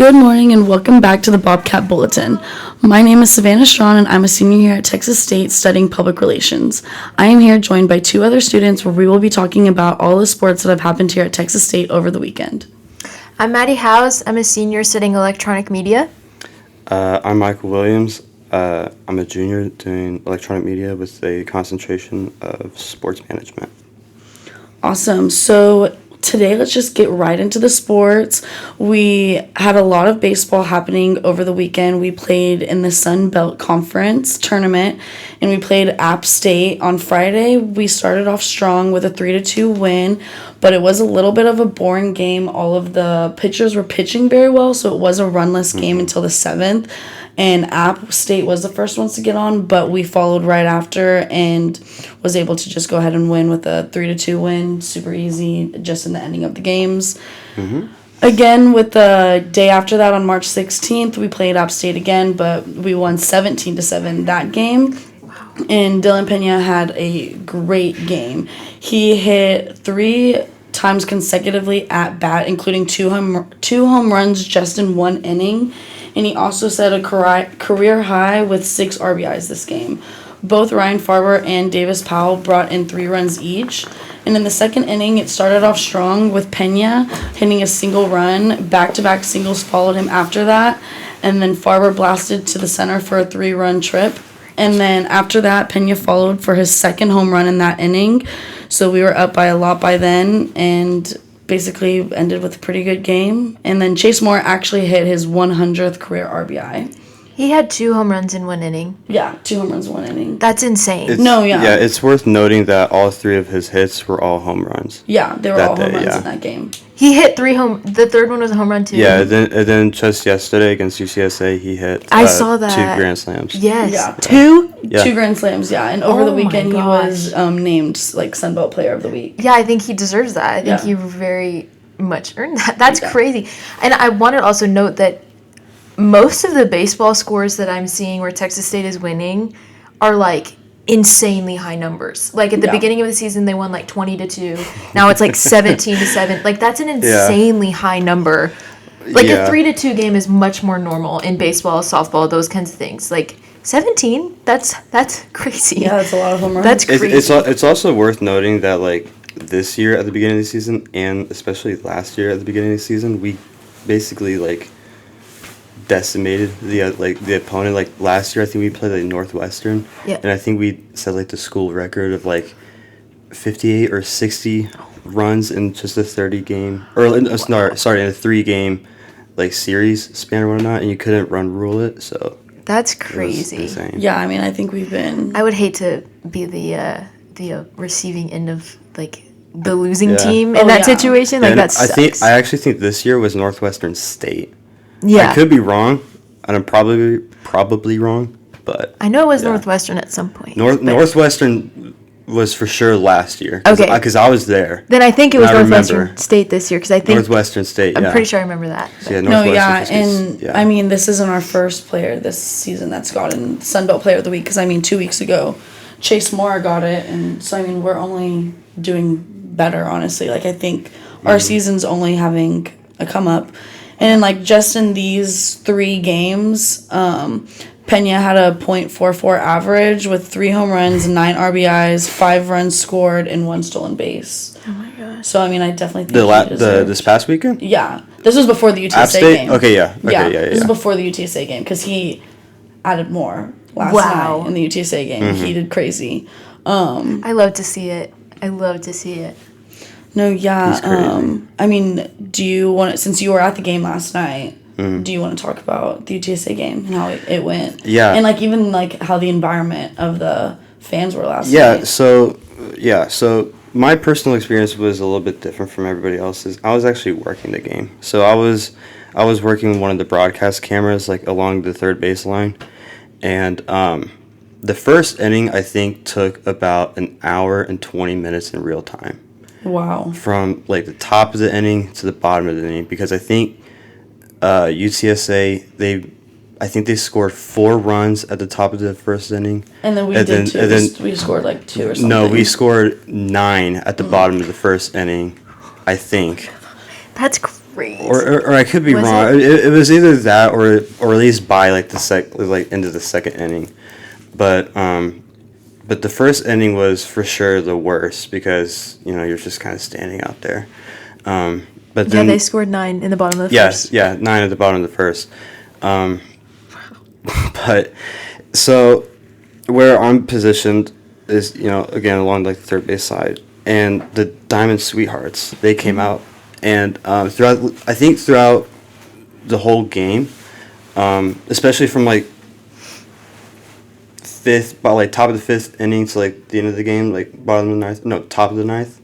Good morning and welcome back to the Bobcat Bulletin. My name is Savannah Strawn and I'm a senior here at Texas State studying public relations. I am here joined by two other students where we will be talking about all the sports that have happened here at Texas State over the weekend. I'm Maddie Howes. I'm a senior studying electronic media. I'm Michael Williams. I'm a junior doing electronic media with a concentration of sports management. Awesome. So today, let's just get right into the sports. We had a lot of baseball happening over the weekend. We played in the Sun Belt Conference tournament, and we played App State on Friday. We started off strong with a 3-2 win, but it was a little bit of a boring game. All of the pitchers were pitching very well, so it was a runless game until the 7th. And App State was the first ones to get on, but we followed right after and was able to just go ahead and win with a 3-2 win. Super easy, just in the ending of the games. Again, with the day after that on March 16th, we played App State again, but we won 17-7 that game. And Dylan Pena had a great game. He hit 3 times consecutively at bat, including two home runs just in one inning. And he also set a career high with 6 RBIs this game. Both Ryan Farber and Davis Powell brought in 3 runs each. And in the second inning, it started off strong with Pena hitting a single run. Back-to-back singles followed him after that. And then Farber blasted to the center for a 3-run trip. And then after that, Pena followed for his second home run in that inning. So we were up by a lot by then, and basically ended with a pretty good game. And then Chase Moore actually hit his 100th career RBI. He had 2 home runs in one inning. Yeah, 2 home runs in one inning. That's insane. Yeah, it's worth noting that all 3 of his hits were all home runs. Yeah, they were all home runs in that game. He hit 3 the third one was a home run too. Yeah, and then just yesterday against UCSA, he hit I saw that. 2 grand slams. Yes. Yeah. 2? Yeah. 2 grand slams, yeah. And over the my weekend, he gosh. was named Sun Belt Player of the Week. Yeah, I think he deserves that. I think he very much earned that. That's crazy. And I want to also note that most of the baseball scores that I'm seeing where Texas State is winning are like insanely high numbers. Like at the beginning of the season, they won like 20-2. Now it's like 17-7. Like that's an insanely high number. Like a 3-2 game is much more normal in baseball, softball, those kinds of things. Like 17, that's crazy. Yeah, that's a lot of home runs. That's crazy. It's also worth noting that like this year at the beginning of the season and especially last year at the beginning of the season, we basically like decimated the opponent. Like last year, I think we played like Northwestern, and I think we set like the school record of like 58 or 60 runs in just a 30 game in a 3 game like series span or whatnot, and you couldn't run rule it. So that's crazy. Yeah, I mean, I think we've been. I would hate to be the receiving end of like the losing team in that situation. Like that sucks. I actually think this year was Northwestern State. Yeah, I could be wrong, and I'm probably wrong, but I know it was Northwestern at some point. Northwestern was for sure last year. Okay, because I was there. Then I think it was Northwestern State this year because I think Northwestern State. I'm pretty sure I remember that. I mean, this isn't our first player this season that's gotten Sun Belt Player of the Week because I mean 2 weeks ago, Chase Moore got it, and so I mean we're only doing better honestly. Like I think our season's only having a come up. And like just in these 3 games, Pena had a .44 average with 3 home runs, 9 RBIs, 5 runs scored, and 1 stolen base. Oh my gosh! So I mean, I definitely think this past weekend. Yeah, this was before the UTSA game. Okay, yeah. This is before the UTSA game because he added more last night in the UTSA game. He did crazy. I love to see it. No, yeah. I mean, do you want since you were at the game last night, do you want to talk about the UTSA game and how it went? Yeah. And like even like how the environment of the fans were last night. So my personal experience was a little bit different from everybody else's. I was actually working the game. So I was working one of the broadcast cameras like along the third baseline, and the first inning I think took about an hour and 20 minutes in real time. Wow. From like the top of the inning to the bottom of the inning, because I think UTSA they scored 4 runs at the top of the first inning. And then we scored like 2 or something. No, we scored 9 at the bottom of the first inning, I think. That's crazy. Or I could be Was wrong. It was either that or at least by like the into the second inning, but the first inning was for sure the worst because you're just kind of standing out there. But then they scored 9 in the bottom of the yes, first. yeah, 9 at the bottom of the first. But so where I'm positioned is again along like the third base side, and the Diamond Sweethearts they came out, and throughout the whole game, especially from like top of the fifth inning to like the end of the game, like top of the ninth,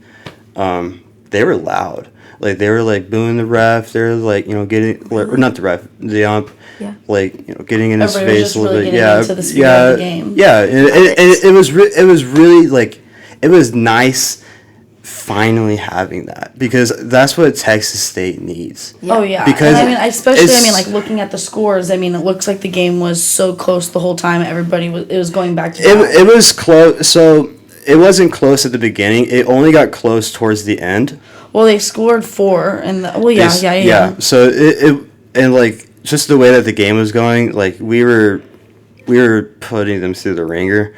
they were loud. Like they were like booing the ref. They were like getting or not the ref, the ump. Yeah. Like getting in his Everybody was face just a little really bit. getting Yeah, into the spirit of the game. Yeah, and it was really like it was nice finally having that because that's what Texas State needs. Yeah. Oh yeah, because and like looking at the scores. I mean, it looks like the game was so close the whole time. It was going back to back. It was close. So it wasn't close at the beginning. It only got close towards the end. Well, they scored 4, and yeah. So it and like just the way that the game was going, like we were putting them through the ringer.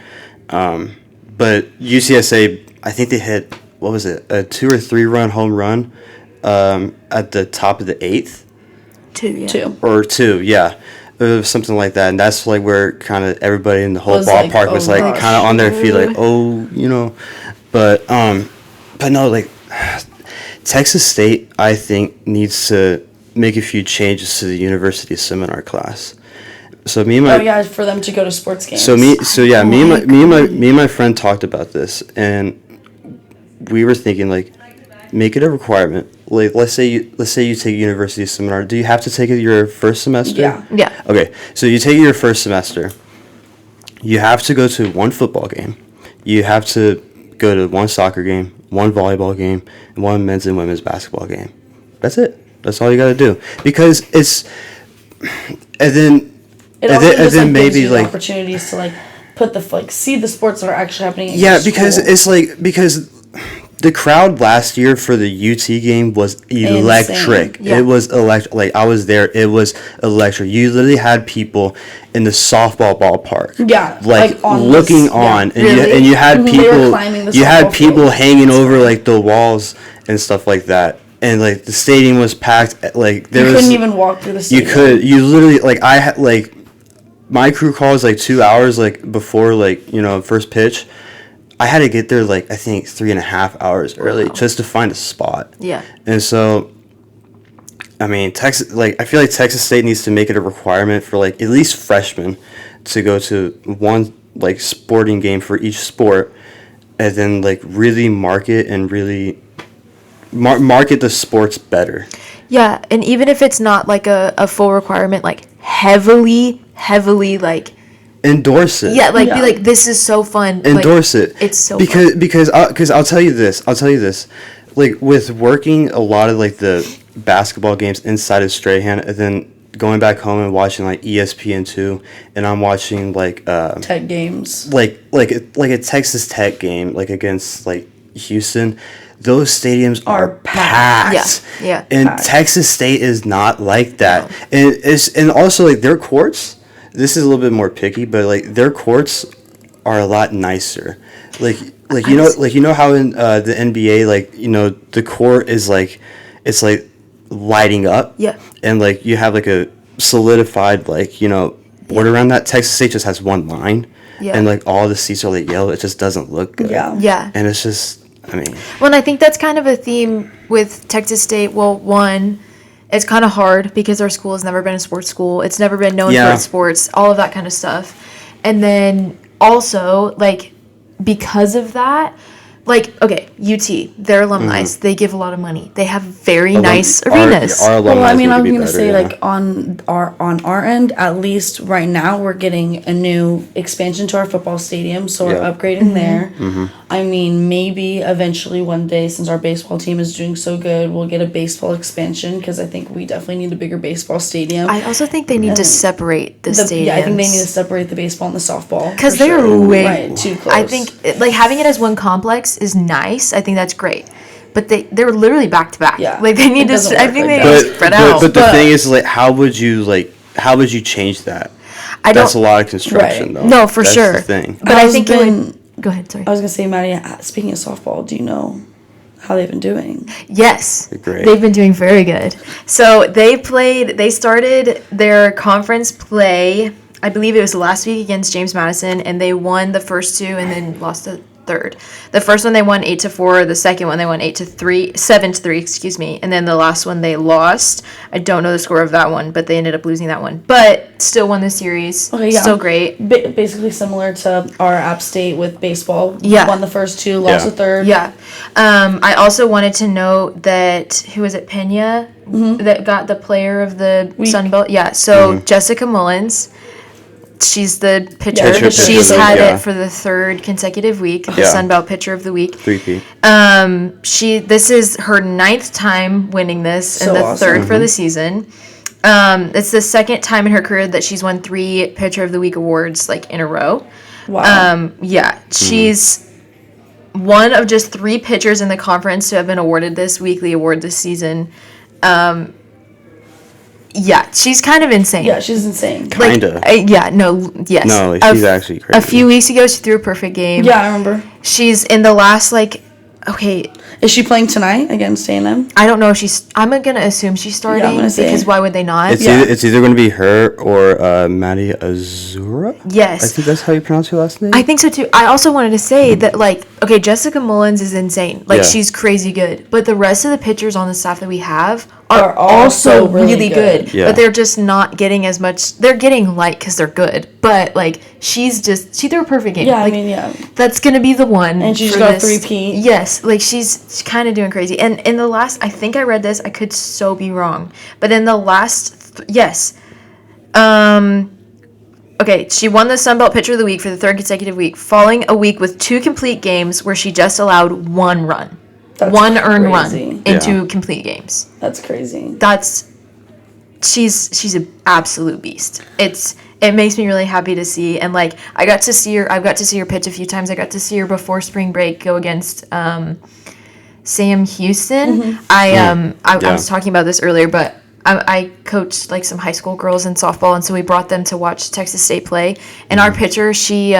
But UCSA, I think they hit what was it, a 2 or 3 run home run, at the top of the 8th. 2. Yeah. Something like that, and that's like where kind of everybody in the whole Was ballpark like, was oh like gosh. kind of on their feet, like but no, like Texas State, I think needs to make a few changes to the university seminar class. So me and my for them to go to sports games. me and my friend talked about this, and we were thinking like make it a requirement. Like let's say you take university seminar. Do you have to take it your first semester? Yeah. Okay, so you take it your first semester. You have to go to one football game. You have to go to one soccer game, one volleyball game, and one men's and women's basketball game. That's it. That's all you got to do. Because it's, and then, It and also then, and just then gives maybe you the like opportunities to like put see the sports that are actually happening. In yeah, your because school. it's like because the crowd last year for the UT game was electric. Yeah. It was electric. Like I was there. It was electric. You literally had people in the softball ballpark. Yeah, like on looking this- on, yeah. and Really? you had They were people. climbing the You had softball people field. hanging over like the walls and stuff like that. And like the stadium was packed. Like there you was. couldn't even walk through the stadium. You literally like I had like. My crew call was like 2 hours like before like first pitch. I had to get there like I think 3.5 hours early just to find a spot. Yeah. And so, I mean, I feel like Texas State needs to make it a requirement for like at least freshmen to go to one like sporting game for each sport, and then like really market and really market the sports better. Yeah, and even if it's not like a full requirement, like heavily like Endorse it. yeah, like Yeah. be like this is so fun. Endorse like, it. It's so fun. Because I'll tell you this. Like with working a lot of like the basketball games inside of Strahan, and then going back home and watching like ESPN2, and I'm watching like Tech games. like a Texas Tech game like against like Houston. Those stadiums are packed. Yeah. And Packed. Texas State is not like that. And also like their courts. This is a little bit more picky, but like their courts are a lot nicer. Like you know how in the NBA like the court is like it's like lighting up. Yeah. And like you have like a solidified like board around that. Texas State just has one line. Yeah. And like all the seats are like yellow. It just doesn't look good. Yeah. Yeah. And it's just Well, and I think that's kind of a theme with Texas State. Well, one, it's kind of hard because our school has never been a sports school. It's never been known for its sports, all of that kind of stuff. And then also, like, because of that, like, okay, UT, their alumni, they give a lot of money. They have very nice arenas. Our alumni Well, I mean, need I'm be gonna better, say yeah. like on our end, at least right now, we're getting a new expansion to our football stadium, so we're Yeah. upgrading there. I mean, maybe eventually one day, since our baseball team is doing so good, we'll get a baseball expansion because I think we definitely need a bigger baseball stadium. I also think they need to separate the stadiums. Yeah, I think they need to separate the baseball and the softball because for they're sure. way right, too close. I think like having it as one complex is nice. I think that's great, but they're literally back to back. Yeah. Like they need It to. doesn't I work think like they that. need to spread out. But the thing is, like, how would you change that? That's a lot of construction, Right. though. No, for That's sure. the thing. But I think it would. Go ahead. Sorry. I was gonna say, Maddie, speaking of softball, do you know how they've been doing? Yes. Great. They've been doing very good. So they started their conference play, I believe it was last week against James Madison, and they won the first two and then lost the third. The first one they won 8-4, the second one they won 7-3, excuse me, and then the last one they lost. I don't know the score of that one, but they ended up losing that one. But still won the series. Okay, yeah. Still great. Basically similar to our App State with baseball. Yeah. Won the first two, lost the third. Yeah. I also wanted to note that, who was it, Pena, that got the player of the Sun Belt? Yeah, so Jessica Mullins, she's the pitcher. Yeah, She's pitcher, had yeah. it for the third consecutive week, the Yeah. Sun Belt pitcher of the week. 3P. This is her 9th time winning this So and the awesome. third for the season. It's the second time in her career that she's won 3 pitcher of the week awards like in a row. Wow. She's one of just 3 pitchers in the conference to have been awarded this weekly award this season. She's kind of insane. Yeah, she's insane. Kinda. Yes. No, like, she's actually crazy. A few weeks ago, she threw a perfect game. Yeah, I remember. She's in the last, Is she playing tonight against A&M? I don't know if I'm going to assume she's starting gonna say. because why would they not? It's either going to be her or Maddie Azura. Yes. I think that's how you pronounce her last name. I think so too. I also wanted to say that, Jessica Mullins is insane. Yeah. She's crazy good. But the rest of the pitchers on the staff that we have are also also really good. Yeah. But they're just not getting as much. They're getting light because they're good. But, she threw a perfect game. Yeah, That's going to be the one. And she's for got this. 3P. Yes. She's kind of doing crazy. And in the last, I think I read this. I could so be wrong. But in the last, yes. Okay, she won the Sun Belt Pitcher of the Week for the 3rd consecutive week, following a week with 2 complete games where she just allowed 1 run. That's one earned crazy. run in 2 complete games. That's crazy. She's an absolute beast. It makes me really happy to see, and I've got to see her pitch a few times. I got to see her before spring break go against Sam Houston. I was talking about this earlier, but I coached some high school girls in softball, and so we brought them to watch Texas State play. And our pitcher, she's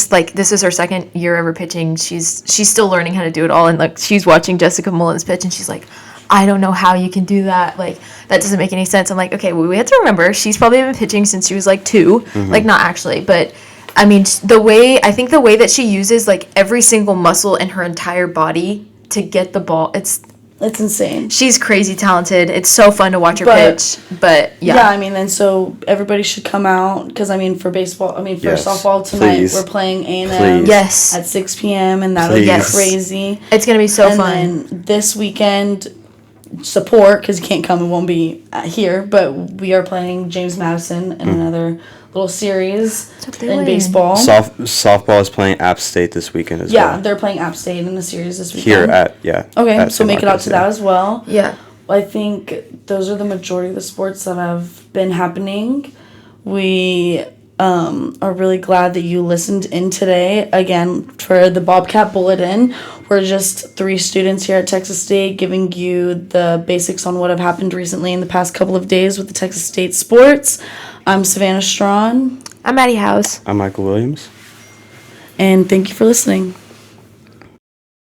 this is her 2nd year ever pitching. She's still learning how to do it all, and she's watching Jessica Mullins pitch, and she's like, I don't know how you can do that. That doesn't make any sense. I'm like, okay, well, we have to remember she's probably been pitching since she was 2. Not actually, but I mean, the way that she uses every single muscle in her entire body to get the ball, it's insane. She's crazy talented. It's so fun to watch her But- pitch. But Yeah, and so everybody should come out because for baseball, for Yes, softball tonight, please. we're playing A&M Please. Yes. at 6 p.m. and that'll be Please. crazy. it's gonna be so And fun. then this weekend, support because you can't come, it won't be here, but we are playing James Madison in another little series hope they in win. baseball. Softball is playing App State this weekend as well. Yeah, they're playing App State in the series this Here weekend. Okay, at so San make it out Marcos, to yeah. that as well. Yeah. I think those are the majority of the sports that have been happening. We are really glad that you listened in today. Again, for the Bobcat Bulletin, we're just 3 students here at Texas State giving you the basics on what have happened recently in the past couple of days with the Texas State sports. I'm Savannah Strawn, I'm Maddie House. I'm Michael Williams. and thank you for listening.